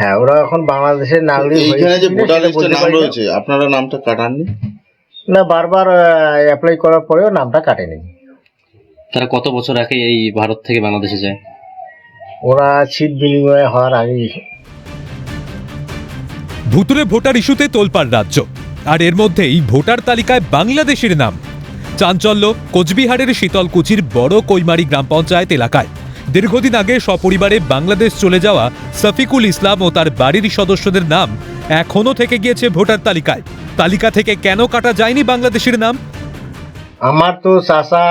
হ্যাঁ, ওরা এখন বাংলাদেশের নাগরিক এইখানে যে হয়েছে ভোটার সেটা লিস্টে বলতে নাম পারি না। রয়েছে, আপনারা নামটা কাটাননি? না, বারবার অ্যাপ্লাই করার পরেও নামটা কাটেনি। তারা কত বছর আগে এই ভারত থেকে বাংলাদেশে যায়? ওরা ছিট বিনিময় হওয়ার আগেই। ভুতুরে ভোটার ইস্যুতে তোলপাড় রাজ্য, আর এর মধ্যেই ভোটার তালিকায় বাংলাদেশের নাম। চাঞ্চল্য কোচবিহারের শীতলকুচির বড় কৈমারি গ্রাম পঞ্চায়েত এলাকায়। দীর্ঘদিন আগে সপরিবারে বাংলাদেশ চলে যাওয়া শফিকুল ইসলাম ও তার বাড়ির সদস্যদের নাম এখনও থেকে গিয়েছে ভোটার তালিকায়। তালিকা থেকে কেন কাটা যায়নি বাংলাদেশের নাম? আমার তো চাচা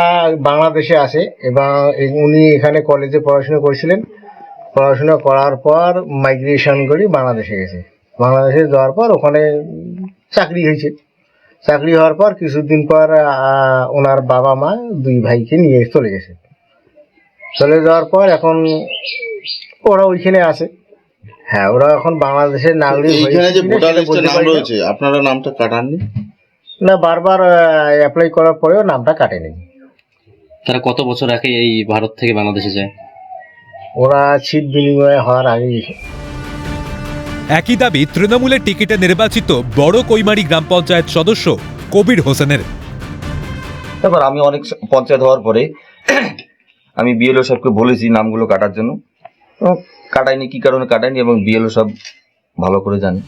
বাংলাদেশে আছে এবং উনি এখানে কলেজে পড়াশোনা করেছিলেন। পড়াশোনা করার পর মাইগ্রেশন করে বাংলাদেশে গেছে। বাংলাদেশে যাওয়ার পর ওখানে চাকরি হয়েছে। চাকরি হওয়ার পর কিছুদিন পর ওনার বাবা মা দুই ভাইকে নিয়ে চলে গেছে। চলে যাওয়ার পর এখন ওরা ওইখানে আছে। হ্যাঁ, ওরা এখন বাংলাদেশের নাগরিক এইখানে হয়েছে যে কিনা ভোটার সেটা লিস্টে বলতে নাম পারি না। রয়েছে, আপনারা নামটা কাটাননি? না, বারবার অ্যাপ্লাই করার পরেও নামটা কাটেনি। তারা কত বছর আগে এই ভারত থেকে বাংলাদেশে যায়? ওরা ছিট বিনিময় হওয়ার আগেই। একই দাবি তৃণমূলের টিকিটে নির্বাচিত বড় কৈমারি গ্রাম পঞ্চায়েত সদস্য কবির হোসেনের। তারপর আমি অনেক পঞ্চায়েত হওয়ার পরে আমি বিএলও সাহেবকে বলেছি নামগুলো কাটার জন্য, কাটাইনি। কি কারণে কাটাইনি এবং বিএলও সব ভালো করে জানে।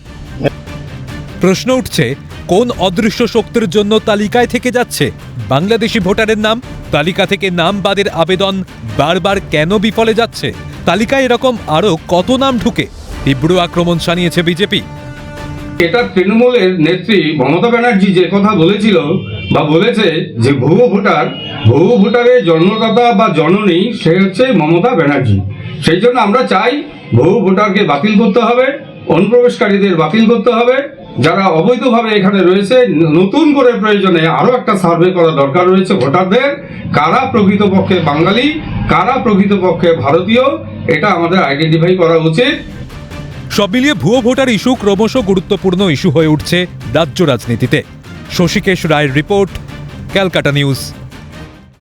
প্রশ্ন উঠছে, কোন অদৃশ্য শক্তির জন্য তালিকায় থেকে যাচ্ছে বাংলাদেশি ভোটারের নাম? তালিকা থেকে নাম বাদের আবেদন বারবার কেন বিফলে যাচ্ছে? তালিকায় এরকম আরো কত নাম ঢুকে? তীব্র আক্রমণ শানিয়েছে বিজেপি। এটা তৃণমূলের নেত্রী মমতা ব্যানার্জি যে কথা বলেছিল বা বলেছে যে ভুয়ো ভোটারের জন্মদাতা বা জননী সে হচ্ছে মমতা ব্যানার্জি। সেই জন্য আমরা চাই ভুয়ো ভোটারকে বাতিল করতে হবে, অনুপ্রবেশকারীদের বাতিল করতে হবে। যারা অবৈধভাবে এখানে রয়েছে নতুন করে প্রয়োজনে আরো একটা সার্ভে করা দরকার রয়েছে ভোটারদের, কারা প্রকৃতপক্ষে বাঙালি, কারা প্রকৃতপক্ষে ভারতীয়, এটা আমাদের আইডেন্টিফাই করা উচিত। সব মিলিয়ে ভুয়ো ভোটার ইস্যু ক্রমশ গুরুত্বপূর্ণ ইস্যু হয়ে উঠছে রাজ্য রাজনীতিতে। শশীকেশ রায়ের রিপোর্ট, ক্যালকাটা নিউজ।